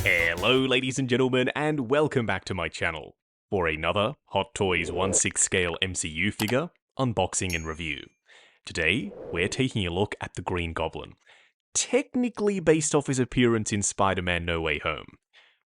Hello ladies and gentlemen, and welcome back to my channel for another Hot Toys 1/6 scale MCU figure unboxing and review. Today, we're taking a look at the Green Goblin, technically based off his appearance in Spider-Man No Way Home,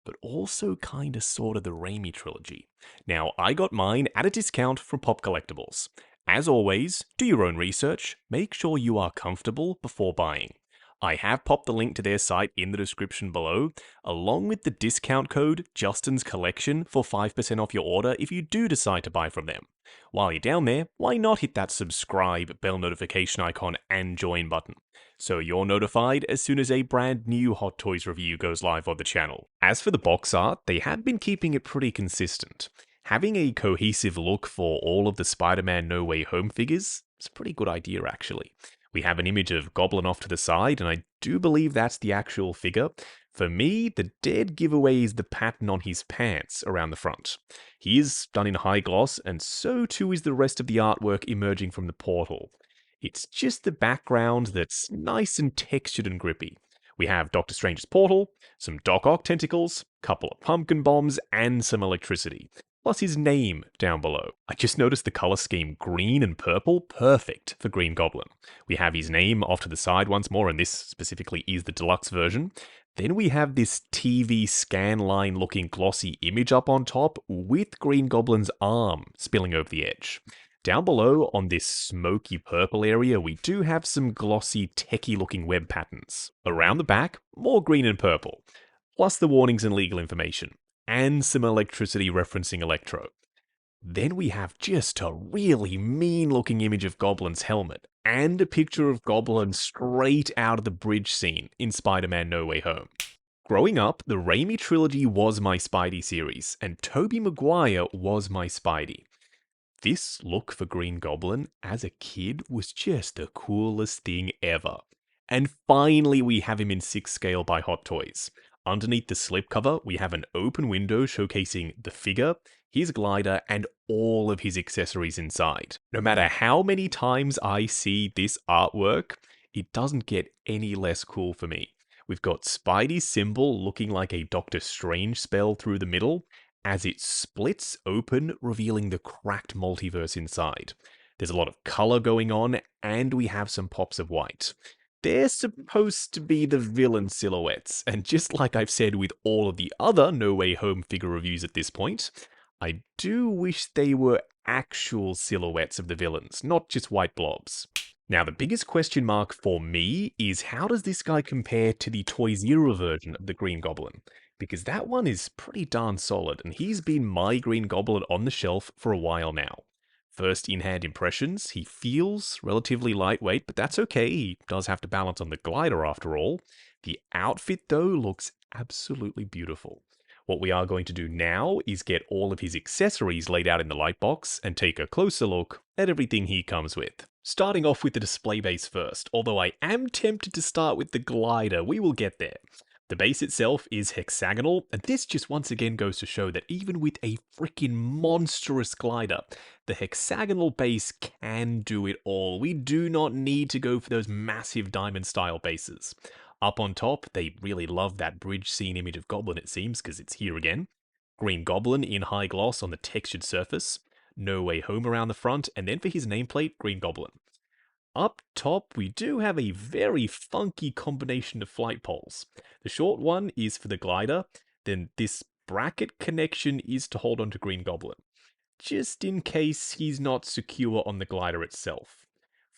but also kinda sorta the Raimi trilogy. Now, I got mine at a discount from Pop Collectibles. As always, do your own research, make sure you are comfortable before buying. I have popped the link to their site in the description below, along with the discount code Justin's Collection for 5% off your order if you do decide to buy from them. While you're down there, why not hit that subscribe, bell notification icon, and join button, so you're notified as soon as a brand new Hot Toys review goes live on the channel. As for the box art, they have been keeping it pretty consistent. Having a cohesive look for all of the Spider-Man No Way Home figures is a pretty good idea actually. We have an image of Goblin off to the side, and I do believe that's the actual figure. For me, the dead giveaway is the pattern on his pants around the front. He is done in high gloss, and so too is the rest of the artwork emerging from the portal. It's just the background that's nice and textured and grippy. We have Doctor Strange's portal, some Doc Ock tentacles, couple of pumpkin bombs, and some electricity. Plus his name down below. I just noticed the color scheme green and purple, perfect for Green Goblin. We have his name off to the side once more, and this specifically is the deluxe version. Then we have this TV scan line looking glossy image up on top with Green Goblin's arm spilling over the edge. Down below on this smoky purple area, we do have some glossy techie looking web patterns. Around the back, more green and purple, plus the warnings and legal information, and some electricity referencing Electro. Then we have just a really mean looking image of Goblin's helmet, and a picture of Goblin straight out of the bridge scene in Spider-Man No Way Home. Growing up, the Raimi trilogy was my Spidey series, and Tobey Maguire was my Spidey. This look for Green Goblin as a kid was just the coolest thing ever. And finally we have him in 6 scale by Hot Toys. Underneath the slipcover, we have an open window showcasing the figure, his glider, and all of his accessories inside. No matter how many times I see this artwork, it doesn't get any less cool for me. We've got Spidey's symbol looking like a Doctor Strange spell through the middle, as it splits open, revealing the cracked multiverse inside. There's a lot of color going on, and we have some pops of white. They're supposed to be the villain silhouettes, and just like I've said with all of the other No Way Home figure reviews at this point, I do wish they were actual silhouettes of the villains, not just white blobs. Now, the biggest question mark for me is how does this guy compare to the Toy Zero version of the Green Goblin? Because that one is pretty darn solid, and he's been my Green Goblin on the shelf for a while now. First in-hand impressions, he feels relatively lightweight, but that's okay, he does have to balance on the glider after all. The outfit though looks absolutely beautiful. What we are going to do now is get all of his accessories laid out in the light box and take a closer look at everything he comes with. Starting off with the display base first, although I am tempted to start with the glider, we will get there. The base itself is hexagonal, and this just once again goes to show that even with a freaking monstrous glider, the hexagonal base can do it all. We do not need to go for those massive diamond-style bases. Up on top, they really love that bridge scene image of Goblin, it seems, because it's here again. Green Goblin in high gloss on the textured surface. No Way Home around the front, and then for his nameplate, Green Goblin. Up top, we do have a very funky combination of flight poles. The short one is for the glider, then this bracket connection is to hold onto Green Goblin, just in case he's not secure on the glider itself.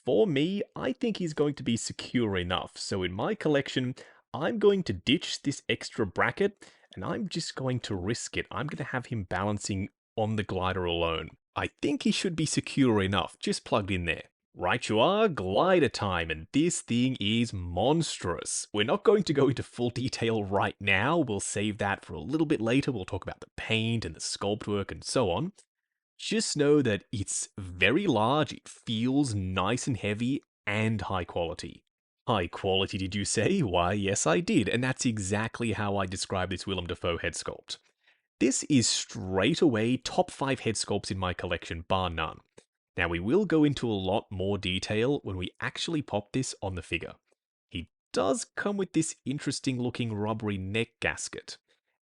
For me, I think he's going to be secure enough, so in my collection, I'm going to ditch this extra bracket, and I'm just going to risk it. I'm going to have him balancing on the glider alone. I think he should be secure enough, just plugged in there. Right you are, glider time, and this thing is monstrous. We're not going to go into full detail right now, we'll save that for a little bit later, we'll talk about the paint and the sculpt work and so on. Just know that it's very large, it feels nice and heavy, and high quality. High quality, did you say? Why, yes I did, and that's exactly how I describe this Willem Dafoe head sculpt. This is straight away top 5 head sculpts in my collection, bar none. Now we will go into a lot more detail when we actually pop this on the figure. He does come with this interesting looking rubbery neck gasket.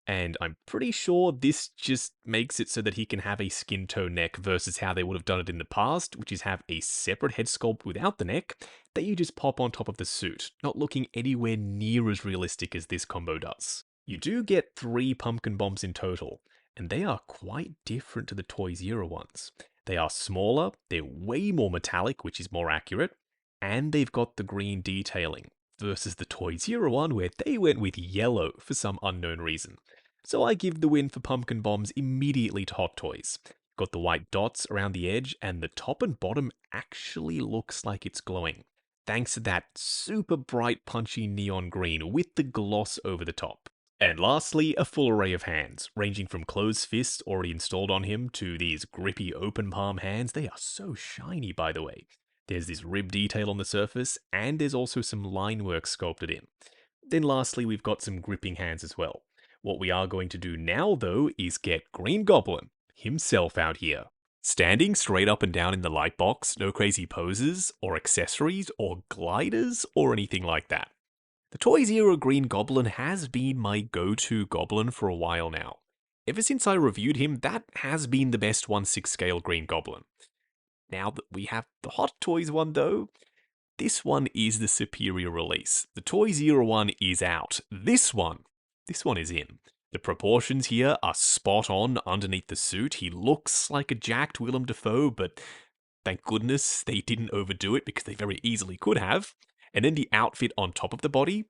And I'm pretty sure this just makes it so that he can have a skin tone neck versus how they would have done it in the past, which is have a separate head sculpt without the neck that you just pop on top of the suit, not looking anywhere near as realistic as this combo does. You do get 3 pumpkin bombs in total, and they are quite different to the Toy Zero ones. They are smaller, they're way more metallic, which is more accurate, and they've got the green detailing, versus the Toy Zero one where they went with yellow for some unknown reason. So I give the win for pumpkin bombs immediately to Hot Toys. Got the white dots around the edge, and the top and bottom actually looks like it's glowing, thanks to that super bright punchy neon green with the gloss over the top. And lastly, a full array of hands, ranging from closed fists already installed on him to these grippy open palm hands. They are so shiny, by the way. There's this rib detail on the surface, and there's also some line work sculpted in. Then lastly, we've got some gripping hands as well. What we are going to do now, though, is get Green Goblin himself out here. Standing straight up and down in the light box, no crazy poses, or accessories, or gliders, or anything like that. The Toy Zero Green Goblin has been my go-to goblin for a while now. Ever since I reviewed him, that has been the best 1/6 scale Green Goblin. Now that we have the Hot Toys one though, this one is the superior release. The Toy Zero one is out. This one is in. The proportions here are spot on underneath the suit. He looks like a jacked Willem Dafoe, but thank goodness they didn't overdo it because they very easily could have. And then the outfit on top of the body,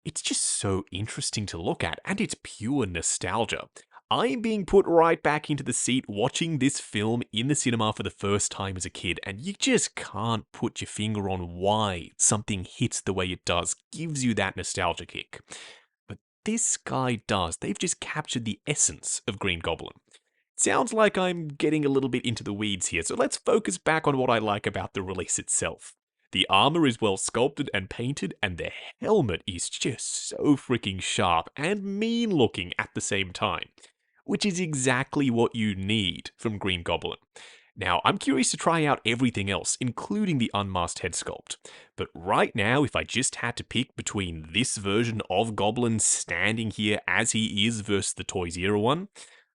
it's just so interesting to look at, and it's pure nostalgia. I'm being put right back into the seat watching this film in the cinema for the first time as a kid, and you just can't put your finger on why something hits the way it does, gives you that nostalgia kick. But this guy does. They've just captured the essence of Green Goblin. Sounds like I'm getting a little bit into the weeds here, so let's focus back on what I like about the release itself. The armor is well sculpted and painted, and the helmet is just so freaking sharp and mean looking at the same time, which is exactly what you need from Green Goblin. Now, I'm curious to try out everything else, including the unmasked head sculpt. But right now, if I just had to pick between this version of Goblin standing here as he is versus the Toy Zero one,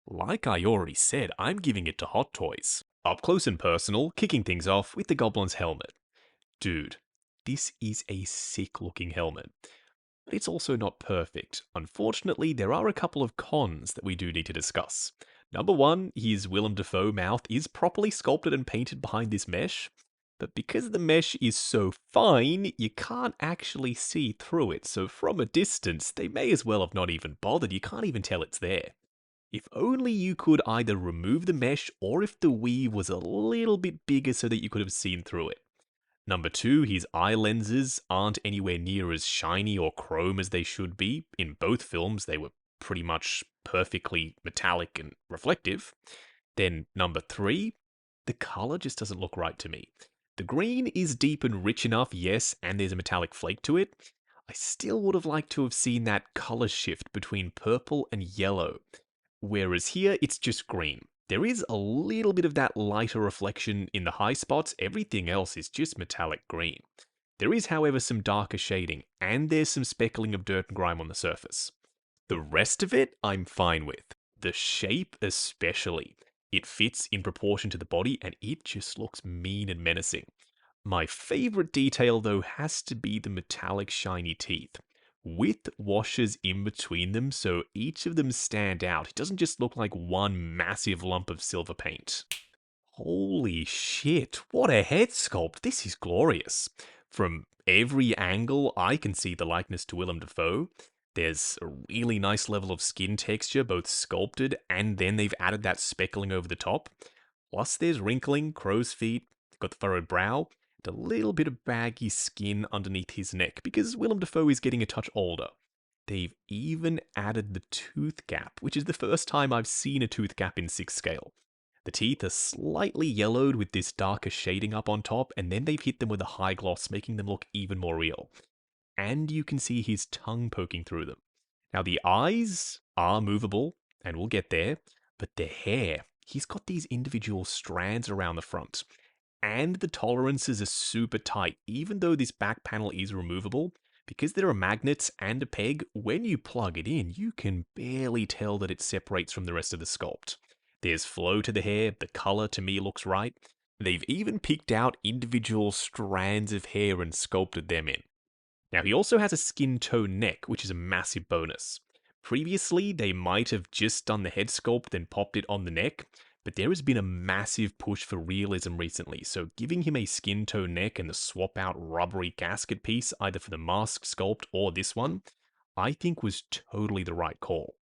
like I already said, I'm giving it to Hot Toys. Up close and personal, kicking things off with the Goblin's helmet. Dude, this is a sick looking helmet. But it's also not perfect. Unfortunately, there are a couple of cons that we do need to discuss. Number one, his Willem Dafoe mouth is properly sculpted and painted behind this mesh, but because the mesh is so fine, you can't actually see through it, so from a distance, they may as well have not even bothered, you can't even tell it's there. If only you could either remove the mesh, or if the weave was a little bit bigger so that you could have seen through it. Number two, his eye lenses aren't anywhere near as shiny or chrome as they should be. In both films, they were pretty much perfectly metallic and reflective. Then number three, the color just doesn't look right to me. The green is deep and rich enough, yes, and there's a metallic flake to it. I still would have liked to have seen that color shift between purple and yellow. Whereas here, it's just green. There is a little bit of that lighter reflection in the high spots, everything else is just metallic green. There is, however, some darker shading, and there's some speckling of dirt and grime on the surface. The rest of it, I'm fine with. The shape especially. It fits in proportion to the body, and it just looks mean and menacing. My favorite detail, though, has to be the metallic shiny teeth, with washes in between them so each of them stand out. It doesn't just look like one massive lump of silver paint. Holy shit, what a head sculpt. This is glorious. From every angle, I can see the likeness to Willem Dafoe. There's a really nice level of skin texture, both sculpted, and then they've added that speckling over the top. Plus there's wrinkling, crow's feet, got the furrowed brow, a little bit of baggy skin underneath his neck because Willem Dafoe is getting a touch older. They've even added the tooth gap, which is the first time I've seen a tooth gap in 6 scale. The teeth are slightly yellowed with this darker shading up on top, and then they've hit them with a high gloss, making them look even more real. And you can see his tongue poking through them. Now the eyes are movable, and we'll get there, but the hair, he's got these individual strands around the front. And the tolerances are super tight. Even though this back panel is removable, Because there are magnets and a peg, when you plug it in, you can barely tell that it separates from the rest of the sculpt. There's flow to the hair, the colour to me looks right. They've even picked out individual strands of hair and sculpted them in. Now, he also has a skin tone neck, which is a massive bonus. Previously, they might have just done the head sculpt, then popped it on the neck, but there has been a massive push for realism recently, so giving him a skin tone neck and the swap out rubbery gasket piece, either for the mask sculpt or this one, I think was totally the right call.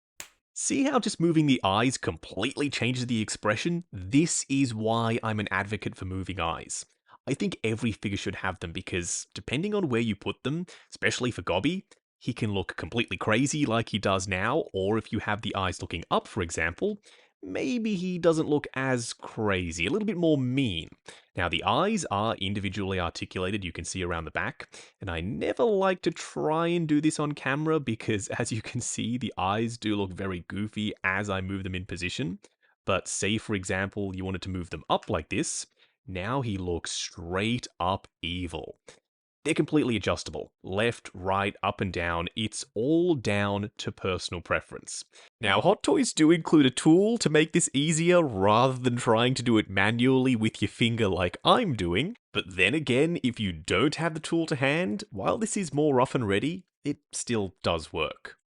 See how just moving the eyes completely changes the expression? This is why I'm an advocate for moving eyes. I think every figure should have them because, depending on where you put them, especially for Gobby, he can look completely crazy like he does now, or if you have the eyes looking up, for example, maybe he doesn't look as crazy, a little bit more mean. Now, the eyes are individually articulated, you can see around the back, and I never like to try and do this on camera because, as you can see, the eyes do look very goofy as I move them in position. But say, for example, you wanted to move them up like this, now he looks straight up evil. They're completely adjustable. Left, right, up and down. It's all down to personal preference. Now, Hot Toys do include a tool to make this easier rather than trying to do it manually with your finger like I'm doing. But then again, if you don't have the tool to hand, while this is more rough and ready, it still does work.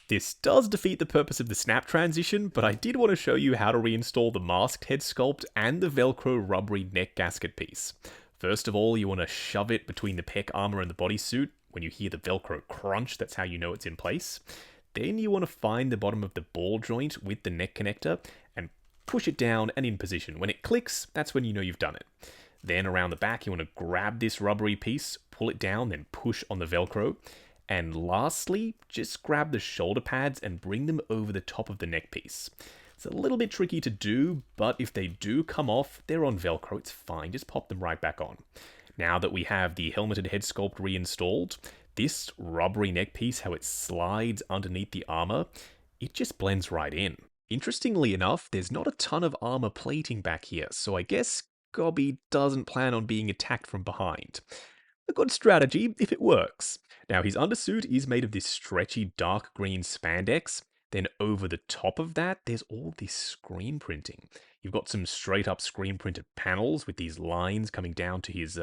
This does defeat the purpose of the snap transition, but I did want to show you how to reinstall the masked head sculpt and the Velcro rubbery neck gasket piece. First of all, you want to shove it between the pec armor and the bodysuit. When you hear the Velcro crunch, that's how you know it's in place. Then you want to find the bottom of the ball joint with the neck connector and push it down and in position. When it clicks, that's when you know you've done it. Then around the back, you want to grab this rubbery piece, pull it down, then push on the Velcro. And lastly, just grab the shoulder pads and bring them over the top of the neck piece. It's a little bit tricky to do, but if they do come off, they're on Velcro, it's fine, just pop them right back on. Now that we have the helmeted head sculpt reinstalled, this rubbery neck piece, how it slides underneath the armor, it just blends right in. Interestingly enough, there's not a ton of armor plating back here, so I guess Gobby doesn't plan on being attacked from behind. A good strategy if it works. Now, his undersuit is made of this stretchy dark green spandex. Then over the top of that, there's all this screen printing. You've got some straight up screen printed panels with these lines coming down to his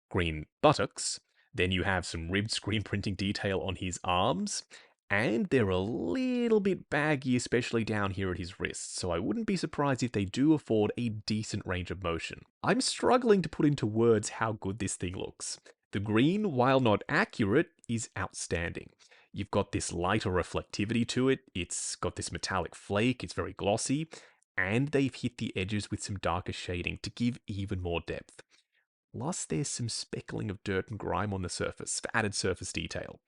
green buttocks. Then you have some ribbed screen printing detail on his arms. And they're a little bit baggy, especially down here at his wrists, so I wouldn't be surprised if they do afford a decent range of motion. I'm struggling to put into words how good this thing looks. The green, while not accurate, is outstanding. You've got this lighter reflectivity to it, it's got this metallic flake, it's very glossy, and they've hit the edges with some darker shading to give even more depth. Plus, there's some speckling of dirt and grime on the surface for added surface detail.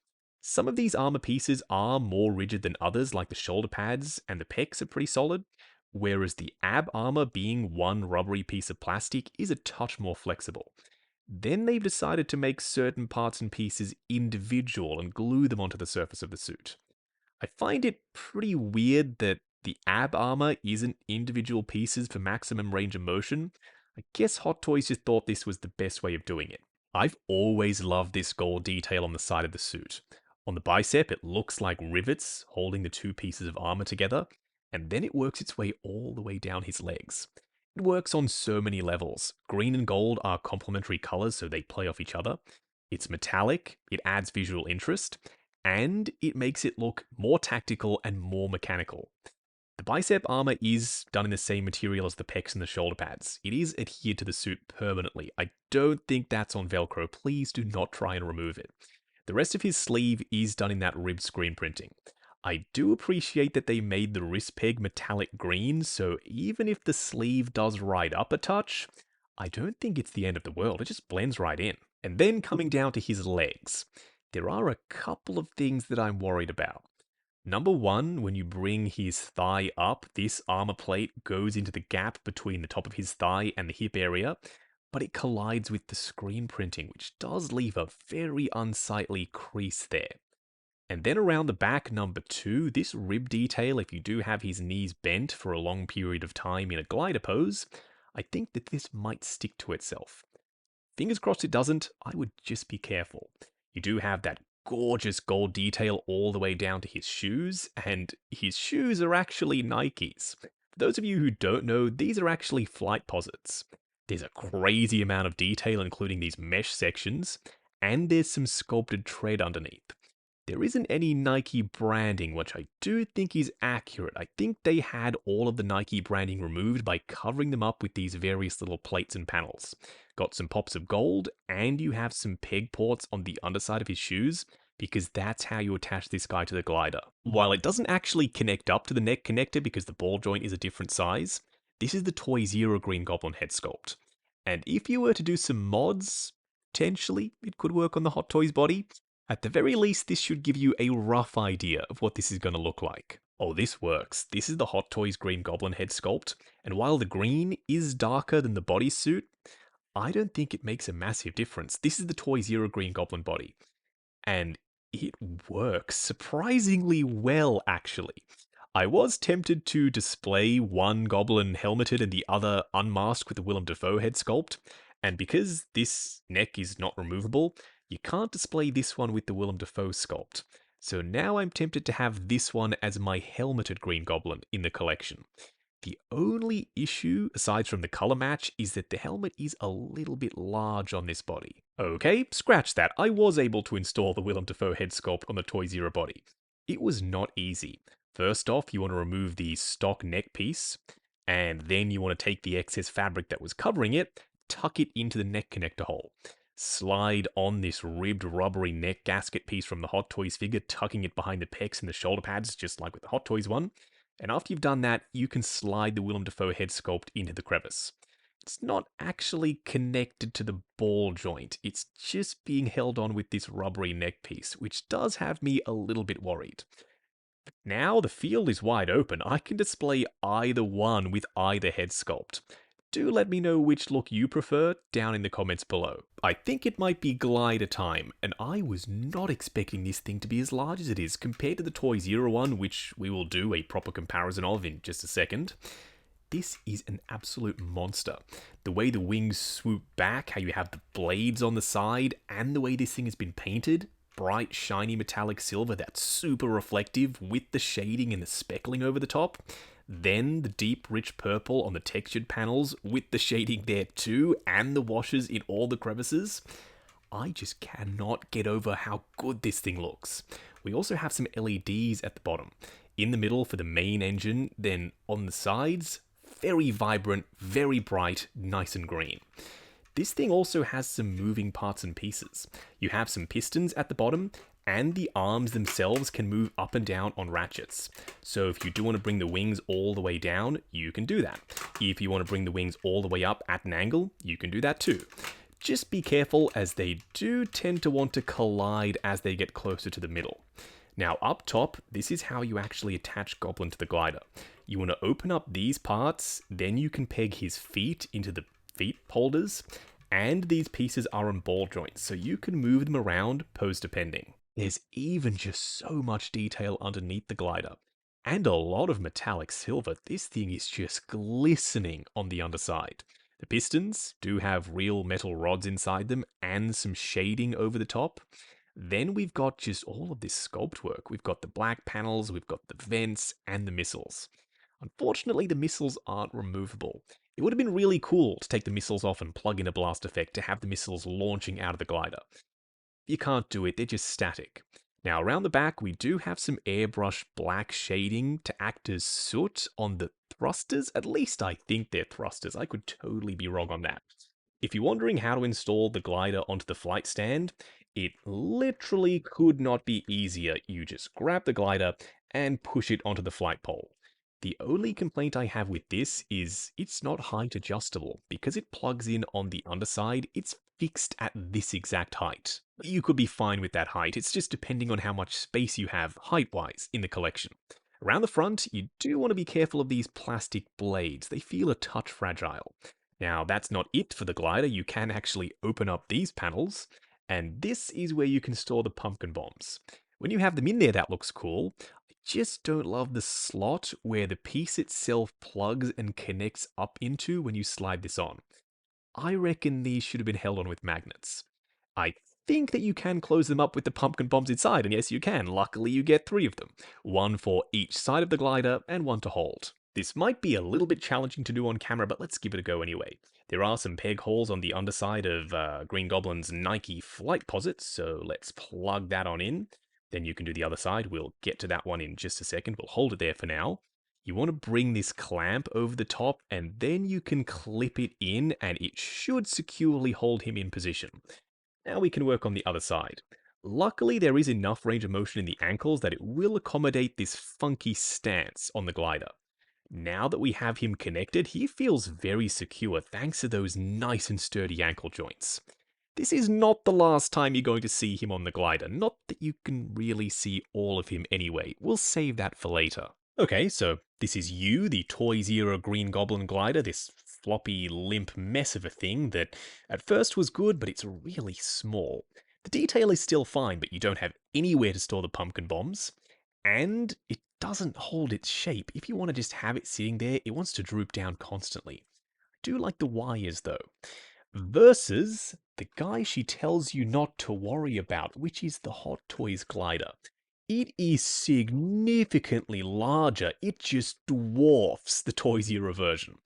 Some of these armor pieces are more rigid than others, like the shoulder pads and the pecs are pretty solid, whereas the ab armor, being one rubbery piece of plastic, is a touch more flexible. Then they've decided to make certain parts and pieces individual and glue them onto the surface of the suit. I find it pretty weird that the ab armor isn't individual pieces for maximum range of motion. I guess Hot Toys just thought this was the best way of doing it. I've always loved this gold detail on the side of the suit. On the bicep, it looks like rivets holding the two pieces of armor together, and then it works its way all the way down his legs. It works on so many levels. Green and gold are complementary colors, so they play off each other. It's metallic, it adds visual interest, and it makes it look more tactical and more mechanical. The bicep armor is done in the same material as the pecs and the shoulder pads. It is adhered to the suit permanently. I don't think that's on Velcro. Please do not try and remove it. The rest of his sleeve is done in that ribbed screen printing. I do appreciate that they made the wrist peg metallic green, so even if the sleeve does ride up a touch, I don't think it's the end of the world, it just blends right in. And then coming down to his legs, there are a couple of things that I'm worried about. Number one, when you bring his thigh up, this armor plate goes into the gap between the top of his thigh and the hip area, but it collides with the screen printing, which does leave a very unsightly crease there. And then around the back, number two, this rib detail, if you do have his knees bent for a long period of time in a glider pose, I think that this might stick to itself. Fingers crossed it doesn't, I would just be careful. You do have that gorgeous gold detail all the way down to his shoes, and his shoes are actually Nikes. For those of you who don't know, these are actually flight posits. There's a crazy amount of detail, including these mesh sections, and there's some sculpted tread underneath. There isn't any Nike branding, which I do think is accurate. I think they had all of the Nike branding removed by covering them up with these various little plates and panels. Got some pops of gold, and you have some peg ports on the underside of his shoes, because that's how you attach this guy to the glider. While it doesn't actually connect up to the neck connector because the ball joint is a different size, this is the Toy Zero Green Goblin head sculpt. And if you were to do some mods, potentially it could work on the Hot Toys body. At the very least, this should give you a rough idea of what this is going to look like. Oh, this works. This is the Hot Toys Green Goblin head sculpt, and while the green is darker than the bodysuit, I don't think it makes a massive difference. This is the Toy Zero Green Goblin body, and it works surprisingly well, actually. I was tempted to display one goblin helmeted and the other unmasked with the Willem Dafoe head sculpt, and because this neck is not removable, you can't display this one with the Willem Dafoe sculpt. So now I'm tempted to have this one as my helmeted Green Goblin in the collection. The only issue, aside from the color match, is that the helmet is a little bit large on this body. Okay, scratch that. I was able to install the Willem Dafoe head sculpt on the Toy Zero body. It was not easy. First off, you want to remove the stock neck piece, and then you want to take the excess fabric that was covering it, tuck it into the neck connector hole. Slide on this ribbed rubbery neck gasket piece from the Hot Toys figure, tucking it behind the pecs and the shoulder pads, just like with the Hot Toys one. And after you've done that, you can slide the Willem Dafoe head sculpt into the crevice. It's not actually connected to the ball joint, it's just being held on with this rubbery neck piece, which does have me a little bit worried. Now the field is wide open, I can display either one with either head sculpt. Do let me know which look you prefer down in the comments below. I think it might be glider time, and I was not expecting this thing to be as large as it is compared to the Toy Zero one, which we will do a proper comparison of in just a second. This is an absolute monster. The way the wings swoop back, how you have the blades on the side, and the way this thing has been painted, bright, shiny metallic silver that's super reflective with the shading and the speckling over the top. Then the deep, rich purple on the textured panels with the shading there too, and the washes in all the crevices. I just cannot get over how good this thing looks. We also have some LEDs at the bottom. In the middle for the main engine, then on the sides, very vibrant, very bright, nice and green. This thing also has some moving parts and pieces. You have some pistons at the bottom, and the arms themselves can move up and down on ratchets. So if you do want to bring the wings all the way down, you can do that. If you want to bring the wings all the way up at an angle, you can do that too. Just be careful, as they do tend to want to collide as they get closer to the middle. Now up top, this is how you actually attach Goblin to the glider. You want to open up these parts, then you can peg his feet into the feet holders, and these pieces are on ball joints, so you can move them around pose depending. There's even just so much detail underneath the glider, and a lot of metallic silver. This thing is just glistening on the underside. The pistons do have real metal rods inside them and some shading over the top. Then we've got just all of this sculpt work. We've got the black panels, we've got the vents, and the missiles. Unfortunately, the missiles aren't removable. It would have been really cool to take the missiles off and plug in a blast effect to have the missiles launching out of the glider. You can't do it, they're just static. Now around the back, we do have some airbrush black shading to act as soot on the thrusters. At least I think they're thrusters. I could totally be wrong on that. If you're wondering how to install the glider onto the flight stand, it literally could not be easier. You just grab the glider and push it onto the flight pole. The only complaint I have with this is it's not height adjustable. Because it plugs in on the underside, it's fixed at this exact height. You could be fine with that height, it's just depending on how much space you have height-wise in the collection. Around the front, you do want to be careful of these plastic blades. They feel a touch fragile. Now, that's not it for the glider. You can actually open up these panels, and this is where you can store the pumpkin bombs. When you have them in there, that looks cool. I just don't love the slot where the piece itself plugs and connects up into when you slide this on. I reckon these should have been held on with magnets. I think that you can close them up with the pumpkin bombs inside, and yes, you can. Luckily, you get 3 of them. 1 for each side of the glider, and 1 to hold. This might be a little bit challenging to do on camera, but let's give it a go anyway. There are some peg holes on the underside of Green Goblin's Nike flight posits, so let's plug that on in. Then you can do the other side. We'll get to that one in just a second. We'll hold it there for now. You want to bring this clamp over the top, and then you can clip it in, and it should securely hold him in position. Now we can work on the other side. Luckily, there is enough range of motion in the ankles that it will accommodate this funky stance on the glider. Now that we have him connected, he feels very secure thanks to those nice and sturdy ankle joints. This is not the last time you're going to see him on the glider, not that you can really see all of him anyway. We'll save that for later. Okay, so this is you, the Toys Era Green Goblin glider, this floppy, limp mess of a thing that at first was good, but it's really small. The detail is still fine, but you don't have anywhere to store the pumpkin bombs, and it doesn't hold its shape. If you want to just have it sitting there, it wants to droop down constantly. I do like the wires, though. Versus the guy she tells you not to worry about, which is the Hot Toys glider. It is significantly larger. It just dwarfs the Toys Era version.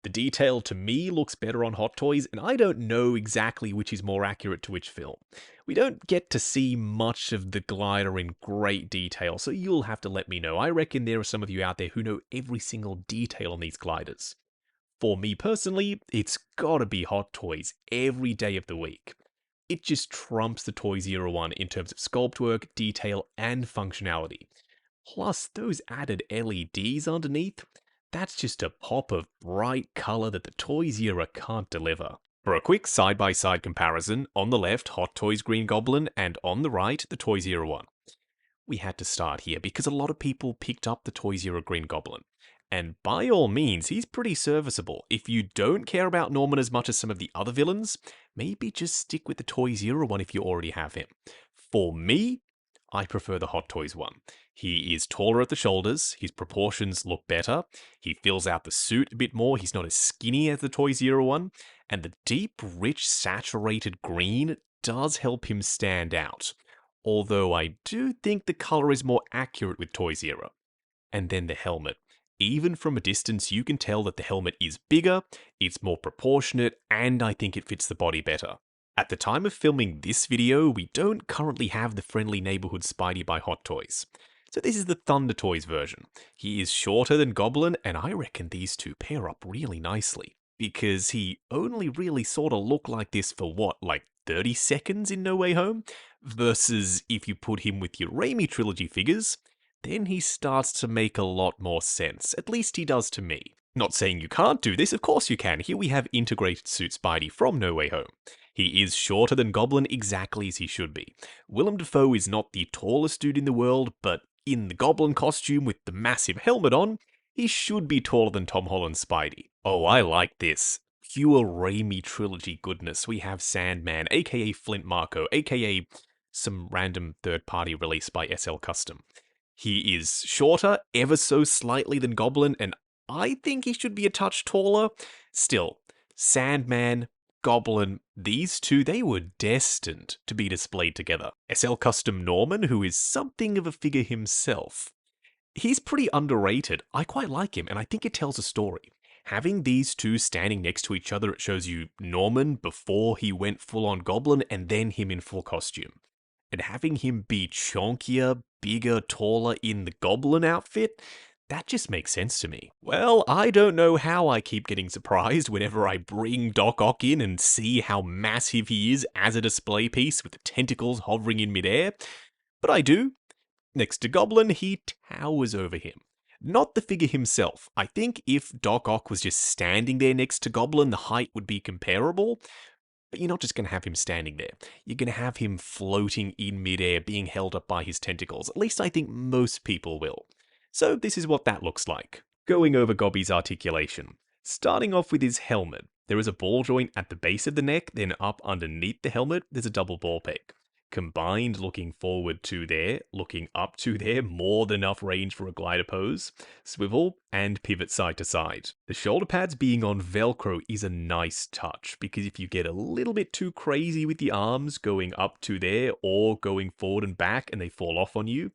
The detail to me looks better on Hot Toys, and I don't know exactly which is more accurate to which film. We don't get to see much of the glider in great detail, so you'll have to let me know. I reckon there are some of you out there who know every single detail on these gliders. For me personally, it's gotta be Hot Toys every day of the week. It just trumps the Toys Era one in terms of sculpt work, detail, and functionality. Plus, those added LEDs underneath, that's just a pop of bright color that the Toys Era can't deliver. For a quick side-by-side comparison, on the left, Hot Toys Green Goblin, and on the right, the Toys Era one. We had to start here because a lot of people picked up the Toys Era Green Goblin. And by all means, he's pretty serviceable. If you don't care about Norman as much as some of the other villains, maybe just stick with the Toys Era one if you already have him. For me, I prefer the Hot Toys one. He is taller at the shoulders, his proportions look better, he fills out the suit a bit more, he's not as skinny as the Toys Era one, and the deep, rich, saturated green does help him stand out. Although I do think the color is more accurate with Toys Era. And then the helmet. Even from a distance, you can tell that the helmet is bigger, it's more proportionate, and I think it fits the body better. At the time of filming this video, we don't currently have the Friendly Neighborhood Spidey by Hot Toys. So this is the Thunder Toys version. He is shorter than Goblin, and I reckon these two pair up really nicely. Because he only really sort of looked like this for what, like 30 seconds in No Way Home? Versus if you put him with your Raimi trilogy figures, then he starts to make a lot more sense. At least he does to me. Not saying you can't do this, of course you can. Here we have integrated suit Spidey from No Way Home. He is shorter than Goblin exactly as he should be. Willem Dafoe is not the tallest dude in the world, but in the Goblin costume with the massive helmet on, he should be taller than Tom Holland's Spidey. Oh, I like this. Pure Raimi trilogy goodness. We have Sandman, aka Flint Marko, aka some random third-party release by SL Custom. He is shorter, ever so slightly than Goblin, and I think he should be a touch taller. Still, Sandman, Goblin, these two, they were destined to be displayed together. SL Custom Norman, who is something of a figure himself. He's pretty underrated. I quite like him, and I think it tells a story. Having these two standing next to each other, it shows you Norman before he went full-on Goblin, and then him in full costume. And having him be chonkier, bigger, taller in the Goblin outfit, that just makes sense to me. Well, I don't know how I keep getting surprised whenever I bring Doc Ock in and see how massive he is as a display piece with the tentacles hovering in midair, but I do. Next to Goblin, he towers over him. Not the figure himself. I think if Doc Ock was just standing there next to Goblin, the height would be comparable. But you're not just going to have him standing there. You're going to have him floating in midair, being held up by his tentacles. At least I think most people will. So this is what that looks like. Going over Gobby's articulation. Starting off with his helmet. There is a ball joint at the base of the neck, then up underneath the helmet, there's a double ball peg. Combined, looking forward to there, looking up to there, more than enough range for a glider pose. Swivel and pivot side to side. The shoulder pads being on Velcro is a nice touch, because if you get a little bit too crazy with the arms going up to there or going forward and back and they fall off on you,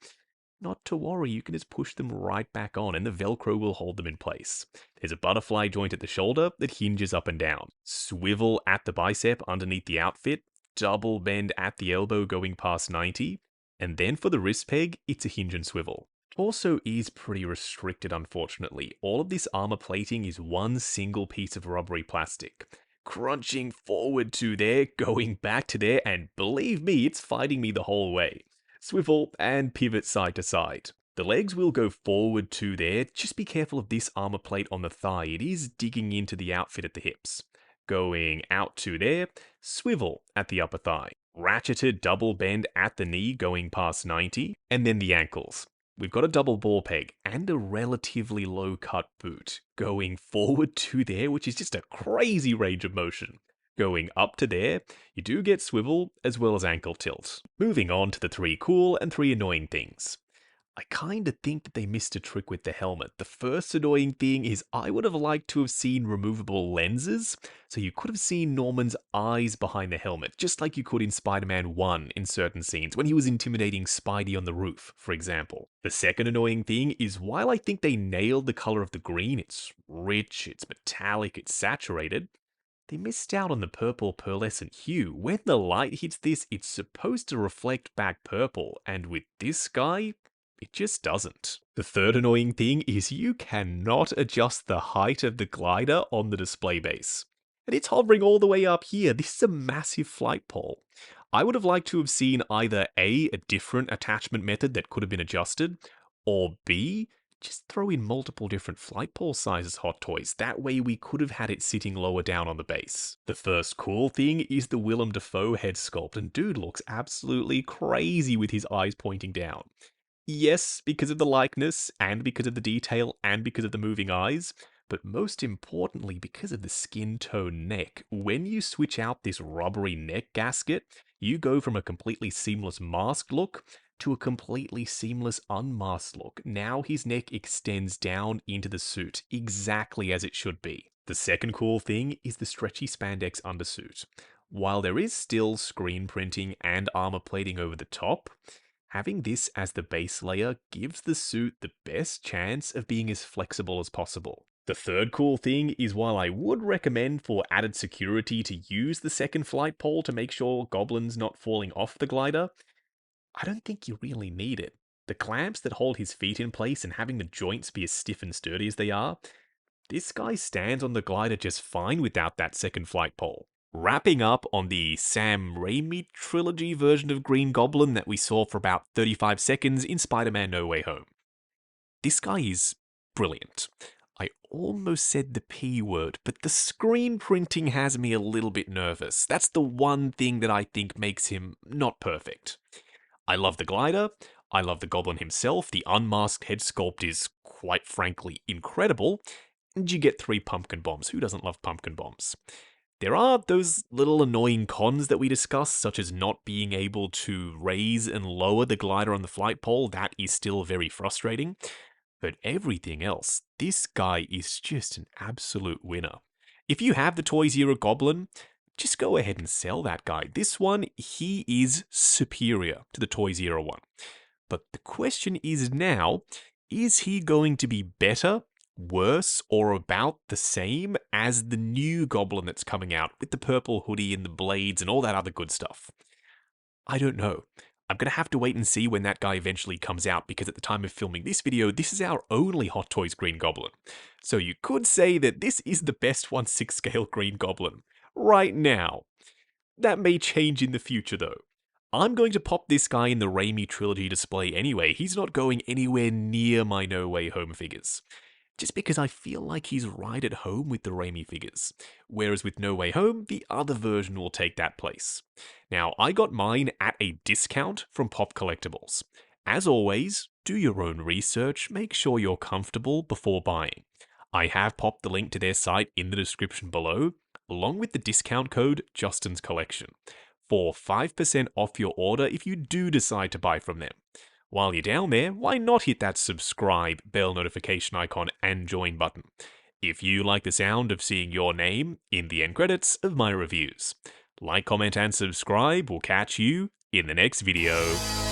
not to worry, you can just push them right back on and the Velcro will hold them in place. There's a butterfly joint at the shoulder that hinges up and down. Swivel at the bicep underneath the outfit, double bend at the elbow going past 90, and then for the wrist peg, it's a hinge and swivel. Torso is pretty restricted, unfortunately. All of this armor plating is one single piece of rubbery plastic. Crunching forward to there, going back to there, and believe me, it's fighting me the whole way. Swivel and pivot side to side. The legs will go forward to there, just be careful of this armor plate on the thigh, it is digging into the outfit at the hips. Going out to there, swivel at the upper thigh. Ratcheted double bend at the knee going past 90, and then the ankles. We've got a double ball peg and a relatively low cut boot. Going forward to there, which is just a crazy range of motion. Going up to there, you do get swivel as well as ankle tilt. Moving on to the 3 cool and 3 annoying things. I kinda think that they missed a trick with the helmet. The first annoying thing is I would have liked to have seen removable lenses, so you could have seen Norman's eyes behind the helmet, just like you could in Spider-Man 1 in certain scenes, when he was intimidating Spidey on the roof, for example. The second annoying thing is while I think they nailed the color of the green, it's rich, it's metallic, it's saturated, they missed out on the purple pearlescent hue. When the light hits this, it's supposed to reflect back purple, and with this guy, it just doesn't. The third annoying thing is you cannot adjust the height of the glider on the display base. And it's hovering all the way up here. This is a massive flight pole. I would have liked to have seen either A, a different attachment method that could have been adjusted, or B, just throw in multiple different flight pole sizes Hot Toys. That way we could have had it sitting lower down on the base. The first cool thing is the Willem Dafoe head sculpt, and dude looks absolutely crazy with his eyes pointing down. Yes, because of the likeness, and because of the detail, and because of the moving eyes, but most importantly because of the skin tone neck. When you switch out this rubbery neck gasket, you go from a completely seamless masked look to a completely seamless unmasked look. Now his neck extends down into the suit, exactly as it should be. The second cool thing is the stretchy spandex undersuit. While there is still screen printing and armor plating over the top, having this as the base layer gives the suit the best chance of being as flexible as possible. The third cool thing is while I would recommend for added security to use the second flight pole to make sure Goblin's not falling off the glider, I don't think you really need it. The clamps that hold his feet in place and having the joints be as stiff and sturdy as they are, this guy stands on the glider just fine without that second flight pole. Wrapping up on the Sam Raimi trilogy version of Green Goblin that we saw for about 35 seconds in Spider-Man No Way Home. This guy is brilliant. I almost said the P word, but the screen printing has me a little bit nervous. That's the one thing that I think makes him not perfect. I love the glider, I love the Goblin himself, the unmasked head sculpt is quite frankly incredible, and you get 3 pumpkin bombs. Who doesn't love pumpkin bombs? There are those little annoying cons that we discussed, such as not being able to raise and lower the glider on the flight pole. That is still very frustrating. But everything else, this guy is just an absolute winner. If you have the Toys Era Goblin, just go ahead and sell that guy. This one, he is superior to the Toys Era one. But the question is now, is he going to be better, worse, or about the same as the new Goblin that's coming out with the purple hoodie and the blades and all that other good stuff? I don't know. I'm going to have to wait and see when that guy eventually comes out, because at the time of filming this video, this is our only Hot Toys Green Goblin. So you could say that this is the best 1/6 scale Green Goblin right now. That may change in the future though. I'm going to pop this guy in the Raimi trilogy display anyway. He's not going anywhere near my No Way Home figures, just because I feel like he's right at home with the Raimi figures, whereas with No Way Home, the other version will take that place. Now, I got mine at a discount from Pop Collectibles. As always, do your own research, make sure you're comfortable before buying. I have popped the link to their site in the description below, along with the discount code Justin's Collection. for 5% off your order if you do decide to buy from them. While you're down there, why not hit that subscribe, bell notification icon, and join button if you like the sound of seeing your name in the end credits of my reviews. Like, comment, and subscribe. We'll catch you in the next video.